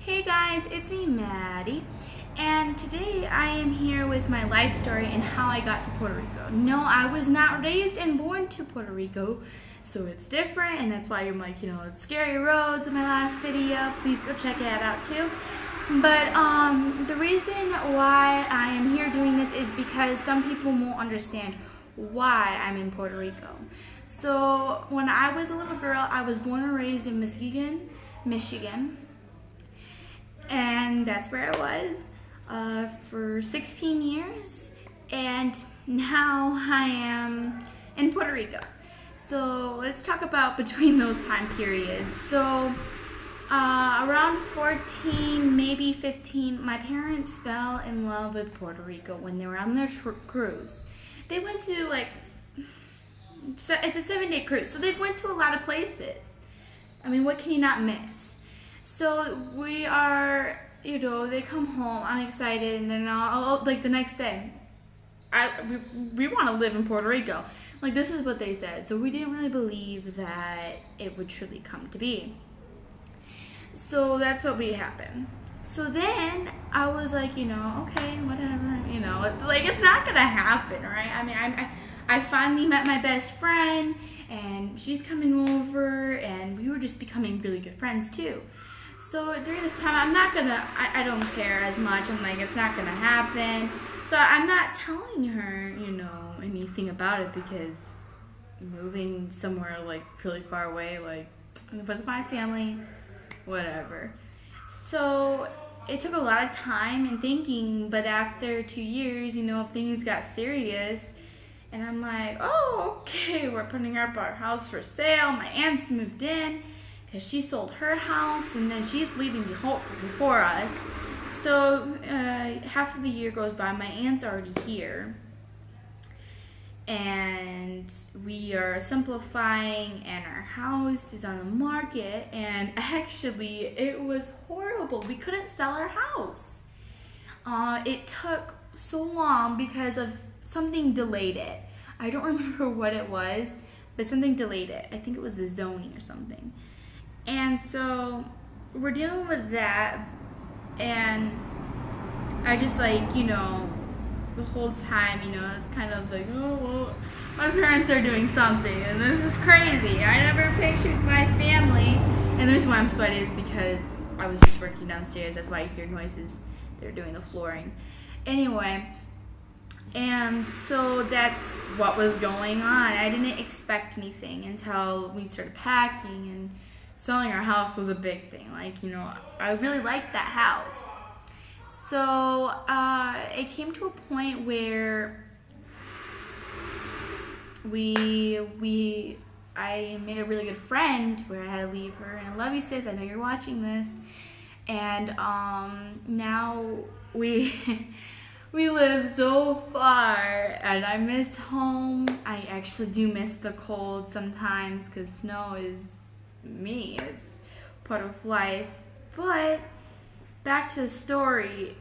Hey guys, it's me, Maddie, and today I am here with my life story and how I got to Puerto Rico. No, I was not raised and born to Puerto Rico, so it's different, and that's why I'm like, it's Scary Roads in my last video. Please go check that out too. But the reason why I am here doing this is because some people won't understand why I'm in Puerto Rico. So when I was a little girl, I was born and raised in Muskegon, Michigan. And that's where I was for 16 years, and now I am in Puerto Rico. So let's talk about between those time periods. So around 14, maybe 15, my parents fell in love with Puerto Rico when they were on their cruise. They went to it's a 7-day cruise, so they went to a lot of places. I mean, what can you not miss? So we are, they come home, I'm excited, and then the next day, we want to live in Puerto Rico. This is what they said. So we didn't really believe that it would truly come to be. So that's what happened. So then I was like, okay, whatever, it's not going to happen, right? I mean, I finally met my best friend, and she's coming over, and we were just becoming really good friends too. So during this time, I don't care as much. I'm like, it's not gonna happen. So I'm not telling her, anything about it, because moving somewhere really far away, with my family, whatever. So it took a lot of time and thinking, but after 2 years, things got serious. And I'm like, oh, okay, we're putting up our house for sale. My aunt's moved in because she sold her house, and then she's leaving before us. So half of the year goes by. My aunt's already here, and we are simplifying, and our house is on the market. And actually, it was horrible. We couldn't sell our house. It took so long because of something delayed it. I don't remember what it was, but something delayed it. I think it was the zoning or something. And so we're dealing with that, and I just the whole time, it's kind of like, oh, well, my parents are doing something, and this is crazy. I never pictured my family, and the reason why I'm sweaty is because I was just working downstairs. That's why you hear noises. They're doing the flooring. Anyway, and so that's what was going on. I didn't expect anything until we started packing, and selling our house was a big thing. I really liked that house. So it came to a point where I made a really good friend where I had to leave her. And I love you, sis. I know you're watching this. And now we live so far, and I miss home. I actually do miss the cold sometimes, because snow is it's part of life. But back to the story,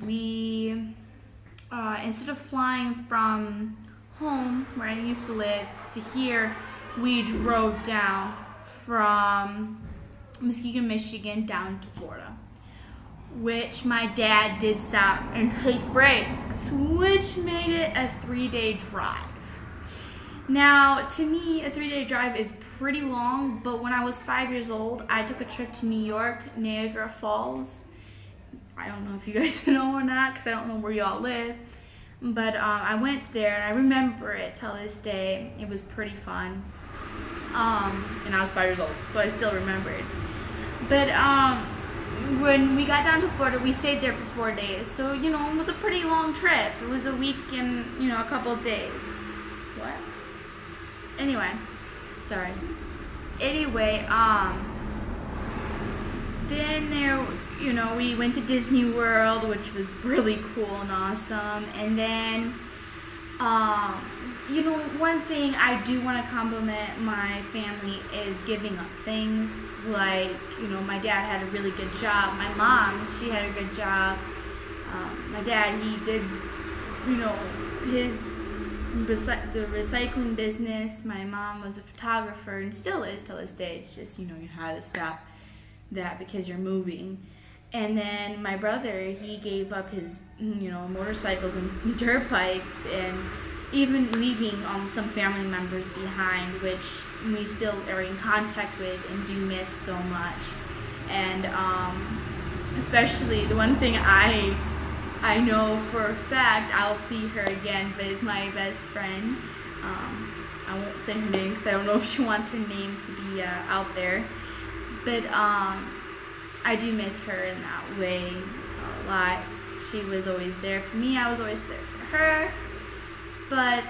we instead of flying from home where I used to live to here, we drove down from Muskegon, Michigan down to Florida, which my dad did stop and take breaks, which made it a 3-day drive. Now, to me, a 3-day drive is pretty long, but when I was 5 years old, I took a trip to New York, Niagara Falls. I don't know if you guys know or not, because I don't know where y'all live, but I went there, and I remember it till this day. It was pretty fun, and I was 5 years old, so I still remember it. But when we got down to Florida, we stayed there for 4 days, so it was a pretty long trip. It was a week and a couple of days. What? Anyway, sorry. Anyway, then there, we went to Disney World, which was really cool and awesome. And then, one thing I do want to compliment my family is giving up things. My dad had a really good job. My mom, she had a good job. My dad, he did, the recycling business. My mom was a photographer and still is till this day. It's just, you had to stop that because you're moving. And then my brother, he gave up his, motorcycles and dirt bikes, and even leaving some family members behind, which we still are in contact with and do miss so much. And especially the one thing I know for a fact I'll see her again, but is my best friend. I won't say her name because I don't know if she wants her name to be out there. But I do miss her in that way a lot. She was always there for me. I was always there for her. But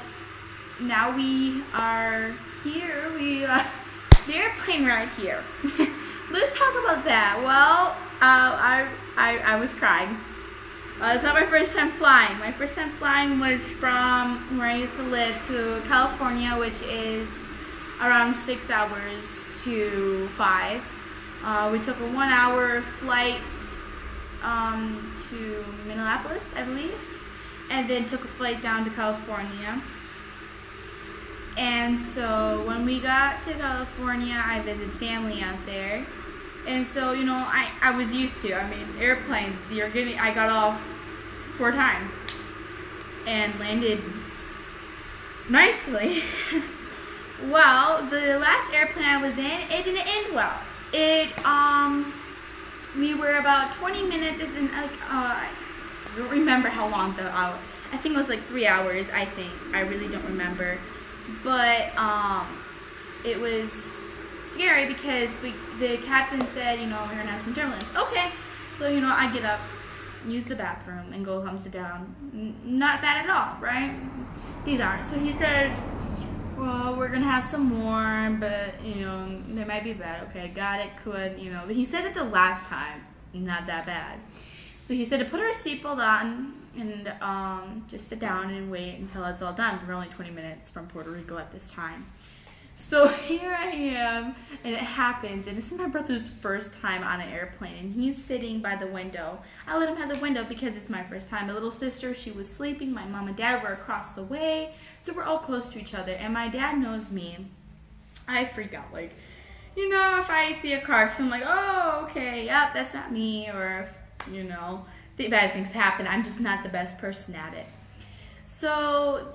now we are here. The airplane ride here. Let's talk about that. Well, I was crying. It's not my first time flying. My first time flying was from where I used to live to California, which is around 6 hours to 5. We took a 1 hour flight to Minneapolis, I believe, and then took a flight down to California. And so when we got to California, I visited family out there. And so, I was used to, airplanes, I got off 4 times and landed nicely. Well, the last airplane I was in, it didn't end well. We were about 20 minutes, I don't remember how long though. I think it was like 3 hours, I think. I really don't remember. But, it was scary because the captain said, we're gonna have some turbulence. Okay, so I get up, use the bathroom, and go home sit down. Not bad at all, right? These aren't. So he says, well, we're gonna have some more, but they might be bad. Okay, got it, could. But he said it the last time, not that bad. So he said to put our seatbelt on and just sit down and wait until it's all done. We're only 20 minutes from Puerto Rico at this time. So here I am, and it happens, and this is my brother's first time on an airplane, and he's sitting by the window. I let him have the window because it's my first time. My little sister, she was sleeping. My mom and dad were across the way, so we're all close to each other, and my dad knows me. I freak out, if I see a car, so I'm like, oh, okay, yep, that's not me, or if, bad things happen, I'm just not the best person at it. So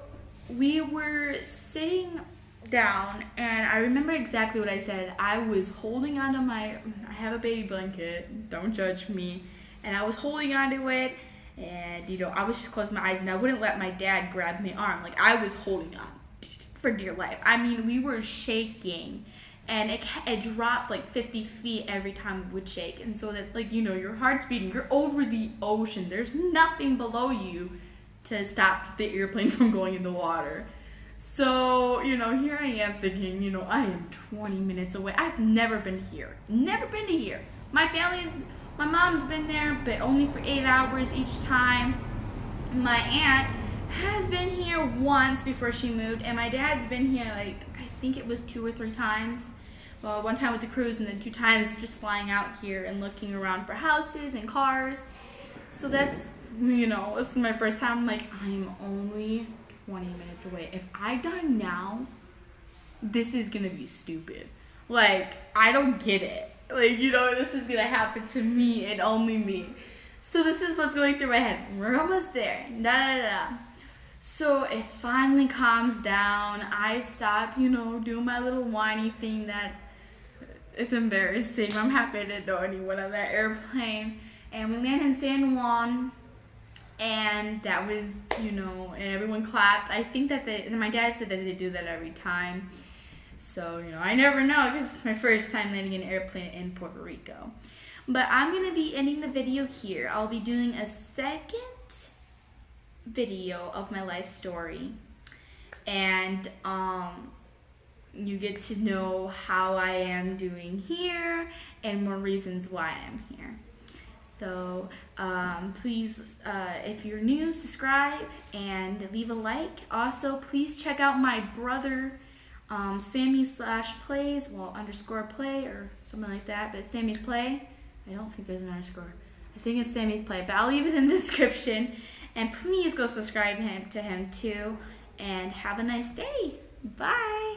we were sitting down, and I remember exactly what I said. I was holding onto I have a baby blanket, don't judge me, and I was holding onto it, and I was just closing my eyes, and I wouldn't let my dad grab my arm. I was holding on for dear life. We were shaking, and it dropped 50 feet every time it would shake, and so that your heart's beating, you're over the ocean, there's nothing below you to stop the airplane from going in the water. So, here I am thinking, I am 20 minutes away. I've never been here. Never been to here. My mom's been there, but only for 8 hours each time. My aunt has been here once before she moved, and my dad's been here, I think it was 2 or 3 times. Well, one time with the cruise, and then 2 times just flying out here and looking around for houses and cars. So that's, this is my first time. I'm only 20 minutes away. If I die now, this is gonna be stupid. I don't get it. This is gonna happen to me and only me. So this is what's going through my head. We're almost there. So it finally calms down. I stop, doing my little whiny thing that it's embarrassing. I'm happy I didn't know anyone on that airplane. And we land in San Juan. And that was, and everyone clapped. I think that my dad said that they do that every time. So, I never know because it's my first time landing an airplane in Puerto Rico. But I'm going to be ending the video here. I'll be doing a second video of my life story. And you get to know how I am doing here and more reasons why I'm here. So please, if you're new, subscribe and leave a like. Also, please check out my brother, Sammy/plays, _play or something like that. But Sammy's play. I don't think there's an underscore. I think it's Sammy's play. But I'll leave it in the description. And please go subscribe to him too. And have a nice day. Bye.